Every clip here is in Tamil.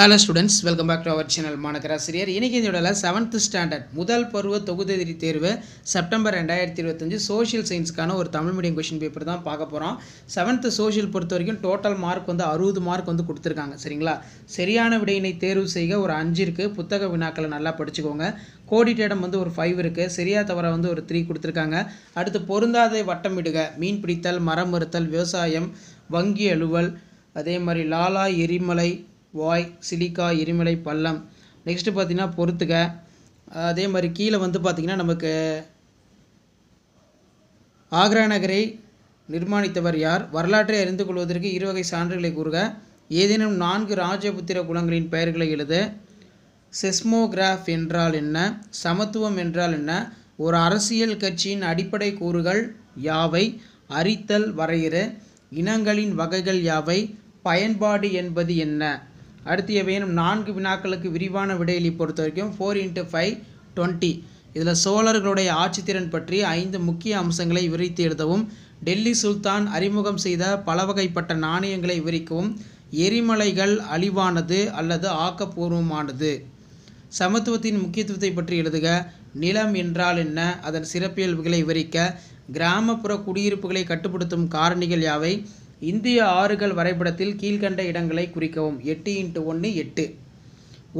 Hello students, welcome back to our channel மாணக்கராசிரியர். இன்னைக்கு இந்த வீடியோல 7th ஸ்டாண்டர்ட் முதல் பருவ தொகுதி தேர்வு செப்டம்பர் 2025 சோஷியல் சயின்ஸ்க்கான ஒரு தமிழ் மீடியம் क्वेश्चन பேப்பர் தான் பார்க்க போறோம். 7th சோஷியல் பொறுத்த வரைக்கும் டோட்டல் மார்க் வந்து 60 மார்க் வந்து கொடுத்திருக்காங்க. சரிங்களா? சரியான விடையினை தேர்வு செய்க ஒரு 5 இருக்கு. புத்தக வினாக்களை நல்லா படிச்சுக்கோங்க. கோடிட்டேடம் வந்து ஒரு 5 இருக்கு. சரியா தவறா வந்து ஒரு 3 கொடுத்திருக்காங்க. அடுத்து பொருந்தாத வட்டமிடுக, மீன் பிடித்தல், மரம் மறுத்தல், விவசாயம், வங்கி அலுவல், அதே மாதிரி லாலா எரிமலை வாய், சிலிக்கா எரிமலை பள்ளம். நெக்ஸ்ட்டு பார்த்தீங்கன்னா பொறுத்துக. அதே மாதிரி கீழே வந்து பார்த்திங்கன்னா நமக்கு ஆக்ரா நகரை நிர்மாணித்தவர் யார், வரலாற்றை அறிந்து கொள்வதற்கு 2 வகை சான்றுகளை கூறுக, ஏதேனும் 4 ராஜபுத்திர குலங்களின் பெயர்களை எழுது, செஸ்மோகிராஃப் என்றால் என்ன, சமத்துவம் என்றால் என்ன, ஒரு அரசியல் கட்சியின் அடிப்படை கூறுகள் யாவை, அறித்தல் வரையறு, இனங்களின் வகைகள் யாவை, பயன்பாடு என்பது என்ன. அடுத்து எவையேனும் 4 வினாக்களுக்கு விரிவான விடையளி பொறுத்த வரைக்கும் 4 × 5 20. இதில் சோழர்களுடைய ஆட்சித்திறன் பற்றி 5 முக்கிய அம்சங்களை விவரித்து எழுதவும், டெல்லி சுல்தான் அறிமுகம் செய்த பல வகைப்பட்ட நாணயங்களை விவரிக்கவும், எரிமலைகள் அழிவானது அல்லது ஆக்கப்பூர்வமானது, சமத்துவத்தின் முக்கியத்துவத்தை பற்றி எழுதுக, நிலம் என்றால் என்ன, அதன் சிறப்பியல்புகளை விவரிக்க, கிராமப்புற குடியிருப்புகளை கட்டுப்படுத்தும் காரணிகள் யாவை, இந்திய ஆறுகள் வரைபடத்தில் கீழ்கண்ட இடங்களை குறிக்கவும். 8 × 1 8.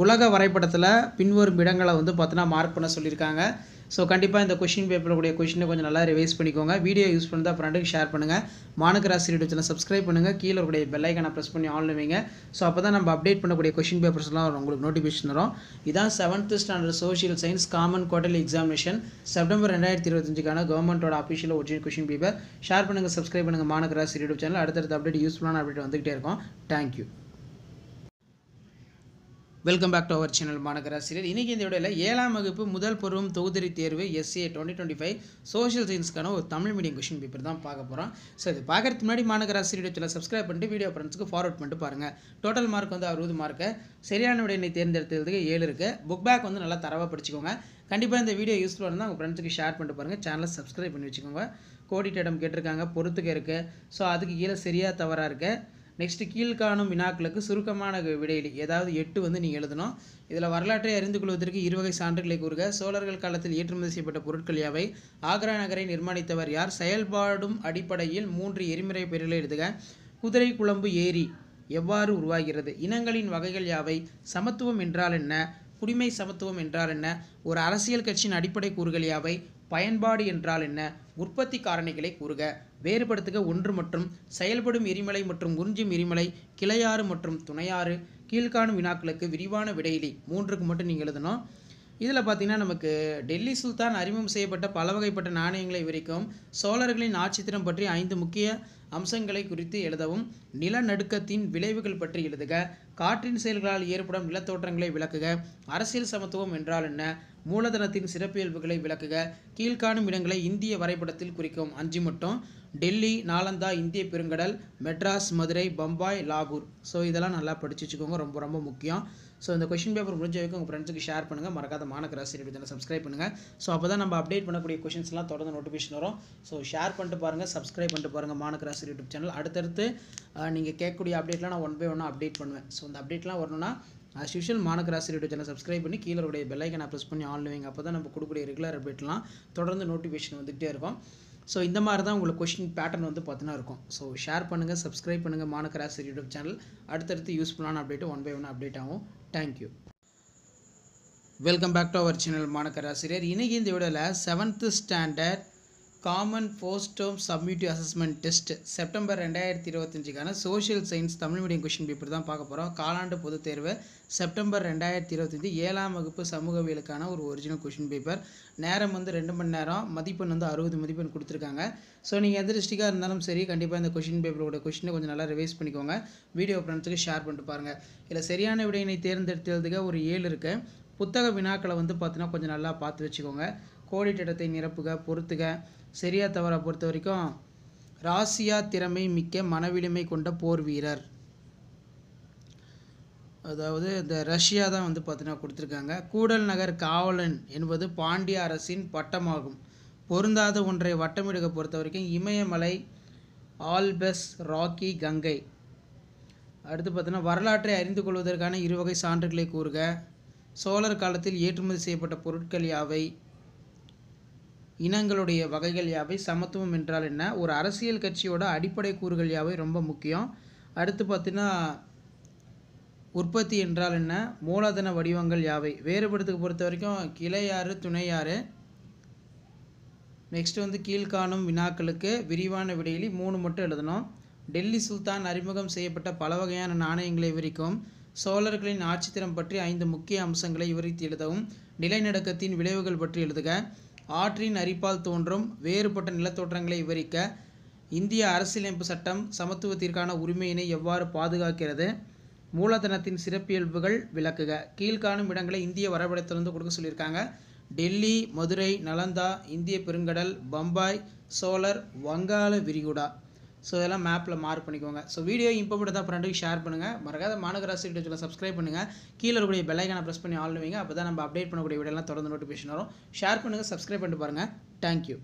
உலக வரைபடத்தில் பின்வரும் இடங்களை வந்து பார்த்தோன்னா மார்க் பண்ண சொல்லியிருக்காங்க. ஸோ கண்டிப்பாக இந்த கொஷின் பேப்பருடைய கொஷினை கொஞ்சம் நல்லா ரிவைஸ் பண்ணிக்கோங்க. வீடியோ யூஸ் பண்ணி தான் ஃப்ரெண்டுக்கு ஷேர் பண்ணுங்கள். மாணக்கராசி யூடியூப் சேனல் சப்ஸ்கிரைப் பண்ணுங்கள். கீழே இருக்கக்கூடிய பெல் ஐக்கானை ப்ரெஸ் பண்ணி ஆன்ல வைங்க. ஸோ அப்போ தான் நம்ம அப்டேட் பண்ணக்கூடிய கொஷின் பேப்பர்ஸ்லாம் உங்களுக்கு நோட்டிஃபிகேஷன் வரும். இதான் 7th standard social science common quarterly examination September 2025க்கான கவர்மெண்ட்டோட official original question paper. Share பண்ணுங்கள், சப்ஸ்கிரைப் பண்ணுங்கள் மாணக்கராசி யூடியூப் சேனல். அடுத்தடுத்த அப்டேட் யூஸ்ஃபுல்லான அப்டேட் வந்துகிட்டே இருக்கும். Thank you. Welcome back to our channel மாணக்கராசிரியர். இன்றைக்கி இந்த வீடியோவில் 7ஆம் வகுப்பு முதல் பருவம் தொகுதி தேர்வு SA 2025 சோஷியல் சயின்ஸ்க்கான ஒரு தமிழ் மீடியம் கொஷின் பேப்பர் தான் பார்க்க போகிறோம். ஸோ இது பார்க்கறதுக்கு முன்னாடி மாணக்கராசிரியர் சேனல் சப்ஸ்கிரைப் பண்ணிட்டு வீடியோ ஃப்ரெண்ட்ஸ்க்கு ஃபார்வர்ட் பண்ணிட்டு பாருங்கள். டோட்டல் மார்க் வந்து 60 மார்க்கு. சரியான விடையினை தேர்ந்தெடுத்ததுக்கு 7 இருக்குது. புக் பேக் வந்து நல்லா தரவாக படிச்சுக்கோங்க. கண்டிப்பாக இந்த வீடியோ யூஸ்ஃபுல்லாக இருந்தால் உங்கள் ஃப்ரெண்ட்ஸுக்கு ஷேர் பண்ணிட்டு பாருங்கள். சேனலை சப்ஸ்கிரைப் பண்ணி வச்சுக்கோங்க. கோடிட்டேடம் கேட்டிருக்காங்க, பொறுத்துக்க இருக்குது. ஸோ அதுக்கு கீழே சரியாக தவறாக இருக்குது. நெக்ஸ்ட்டு கீழ்காணும் வினாக்களுக்கு சுருக்கமான விடையளி, ஏதாவது 8 வந்து நீங்கள் எழுதணும். இதில் வரலாற்றை அறிந்து கொள்வதற்கு 2 வகை சான்றுகளை கூறுக, சோழர்கள் காலத்தில் ஏற்றுமதி செய்யப்பட்ட பொருட்கள் யாவை, ஆக்ரா நகரை நிர்மாணித்தவர் யார், செயல்பாடும் அடிப்படையில் 3 எரிமலை பெயர்களை எழுதுக, குதிரை குழம்பு ஏரி எவ்வாறு உருவாகிறது, இனங்களின் வகைகள் யாவை, சமத்துவம் என்றால் என்ன, குடிமை சமத்துவம் என்றால் என்ன, ஒரு அரசியல் கட்சியின் அடிப்படை கூறுகள் யாவை, பயன்பாடு என்றால் என்ன, உற்பத்தி காரணிகளை கூறுக, வேறுபடுத்துக 1 மற்றும் செயல்படும் எரிமலை மற்றும் உறிஞ்சும் எரிமலை, கிளையாறு மற்றும் துணையாறு. கீழ்காணும் வினாக்களுக்கு விரிவான விடையிலி 3க்கு மட்டும் நீங்கள் எழுதணும். இதில் பார்த்தீங்கன்னா நமக்கு டெல்லி சுல்தான் அறிமுகம் செய்யப்பட்ட பல வகைப்பட்ட நாணயங்களை விவரிக்கவும், சோழர்களின் ஆட்சித்திறம் பற்றி 5 முக்கிய அம்சங்களை குறித்து எழுதவும், நிலநடுக்கத்தின் விளைவுகள் பற்றி எழுதுக, காற்றின் செயல்களால் ஏற்படும் நிலத்தோற்றங்களை விளக்குக, அரசியல் சமத்துவம் என்றால் என்ன, மூலதனத்தின் சிறப்பியல்புகளை விளக்குக, கீழ்காணும் இடங்களை இந்திய வரைபடத்தில் குறிக்கவும். 5 மட்டும். டெல்லி, நாலந்தா, இந்திய பெருங்கடல், மெட்ராஸ், மதுரை, பம்பாய், லாகூர். ஸோ இதெல்லாம் நல்லா படிச்சு வச்சுக்கோங்க, ரொம்ப ரொம்ப முக்கியம். ஸோ இந்த கொஷின் பேப்பர் முடிஞ்ச வரைக்கும் உங்கள் ஃப்ரெண்ட்ஸுக்கு ஷேர் பண்ணுங்கள். மறக்காத மாணக்கராசி யூடியூப் சேனல் சப்ஸ்கிரைப் பண்ணுங்கள். ஸோ அப்போ தான் நம்ம அப்டேட் பண்ணக்கூடிய கொஷின்ஸ்லாம் தொடர்ந்து நோட்டிஃபிகேஷன் வரும். ஸோ ஷேர் பண்ணிட்டு பாருங்கள், சப்ஸ்கிரைப் பண்ணிட்டு பாருங்கள் மாணக்கராசி யூடியூப் சேனல். அடுத்தடுத்து நீங்கள் கேட்கக்கூடிய அப்டேட்லாம் நான் 1 by 1 அப்டேட் பண்ணுவேன். ஸோ இந்த அப்டேட்லாம் வரணும்னா as usual Manakkarasi YouTube channel subscribe பண்ணி கீழே உடைய பெல் ஐக்கானை ப்ரெஸ் பண்ணி ஆன்ல வைங்க. அப்போ தான் நம்ம கொடுக்கக்கூடிய ரெகுலர் அப்டேட்லாம் தொடர்ந்து நோட்டிஃபிகேஷன் வந்துகிட்டே இருக்கும். ஸோ இந்த மாதிரி தான் உங்களுக்கு கொஷின் பேட்டர்ன் வந்து பார்த்தீங்கன்னா இருக்கும். ஸோ ஷேர் பண்ணுங்கள், சப்ஸ்கிரைப் பண்ணுங்கள் மாணக்கராசி யூடியூப் சேனல். அடுத்தடுத்து யூஸ்ஃபுல்லான அப்டேட்டு 1 by 1 அப்டேட் ஆகும். Thank you. Welcome back to our channel மாணக்கராசிரியர். இன்றைக்கி இந்த வீடியோவில் 7th standard common first term summative assessment test September 2025க்கான social science Tamil medium question paper தான் பார்க்க போகிறோம். காலாண்டு பொதுத் தேர்வு செப்டம்பர் 2025 7ஆம் வகுப்பு சமூகவியலுக்கான ஒரு ஒரிஜினல் கொஷின் பேப்பர். நேரம் வந்து 2 மணி நேரம், மதிப்பெண் வந்து 60 மதிப்பெண் கொடுத்துருக்காங்க. ஸோ நீங்கள் எந்த டிஸ்ட்ரிக்டாக இருந்தாலும் சரி, கண்டிப்பாக இந்த கொஷின் பேப்பரோட கொஷினை கொஞ்சம் நல்லா ரிவைஸ் பண்ணிக்கோங்க. வீடியோ ஃப்ரெண்ட்ஸுக்கு ஷேர் பண்ணிட்டு பாருங்கள். இதில் சரியான விடையினை தேர்ந்தெடுத்ததுக்கு ஒரு 7 இருக்குது. புத்தக வினாக்களை வந்து பார்த்தீங்கன்னா கொஞ்சம் நல்லா பார்த்து வச்சுக்கோங்க. கோடிட்டேடத்தை நிரப்புக, பொறுத்துக. சரியா தவறா பொறுத்த வரைக்கும் ராசியா திறமை மிக்க மனவிலுமை கொண்ட போர் வீரர், அதாவது இந்த ரஷ்யா தான் வந்து பார்த்தீங்கன்னா கொடுத்துருக்காங்க. கூடல் நகர் காவலன் என்பது பாண்டிய அரசின் பட்டமாகும். பொருந்தாத ஒன்றை வட்டமிடுக பொறுத்த வரைக்கும் இமயமலை, ஆல்பஸ், ராக்கி, கங்கை. அடுத்து பார்த்தீங்கன்னா வரலாற்றை அறிந்து கொள்வதற்கான இருவகை சான்றுகளை கூறுக. சோழர் காலத்தில் ஏற்றுமதி செய்யப்பட்ட பொருட்கள் யாவை? இனங்களுடைய வகைகள் யாவை? சமத்துவம் என்றால் என்ன? ஒரு அரசியல் கட்சியோட அடிப்படை கூறுகள் யாவை? ரொம்ப முக்கியம். அடுத்து பார்த்தீங்கன்னா உற்பத்தி என்றால் என்ன? மூலதன வடிவங்கள் யாவை? வேறுபடுத்துக்கு பொறுத்த வரைக்கும் கிளையாறு துணையாறு. நெக்ஸ்ட் வந்து கீழ்காணும் வினாக்களுக்கு விரிவான விடையிலி 3 மட்டும் எழுதணும். டெல்லி சுல்தான் அறிமுகம் செய்யப்பட்ட பல வகையான நாணயங்களை விவரிக்கும். சோழர்களின் ஆட்சித்திறம் பற்றி 5 முக்கிய அம்சங்களை விவரித்து எழுதவும். நிலநடுக்கத்தின் விளைவுகள் பற்றி எழுதுக. ஆற்றின் அரிப்பால் தோன்றும் வேறுபட்ட நிலத்தோற்றங்களை விவரிக்க. இந்திய அரசியலமைப்பு சட்டம் சமத்துவத்திற்கான உரிமையினை எவ்வாறு பாதுகாக்கிறது? மூலதனத்தின் சிறப்பியல்புகள் விளக்குக. கீழ்காணும் இடங்களை இந்திய வரைபடத்திலிருந்து கொடுக்க சொல்லியிருக்காங்க. டெல்லி, மதுரை, நலந்தா, இந்திய பெருங்கடல், பம்பாய், சோழர், வங்காள விரிகுடா. ஸோ இதெல்லாம் மேப்பில் மார்க் பண்ணிக்கோங்க. ஸோ வீடியோ இம்பார்ட்டன்ட் தான் ஃப்ரெண்டுக்கு ஷேர் பண்ணுங்கள். மறக்காத மாநகராட்சி யூடியூப் சேனல் சப்ஸ்கிரைப் பண்ணுங்கள். கீழே இருக்கக்கூடிய பெல் ஐக்கானை ப்ரெஸ் பண்ணி ஆல் வைங்க. அப்போ தான் நம்ம அப்டேட் பண்ணக்கூடிய வீடியோலாம் தொடர்ந்து நோட்டிஃபிகேஷன் வரும். ஷேர் பண்ணுங்கள், சப்ஸ்கிரைப் பண்ணிட்டு பாருங்கள். தேங்க்யூ.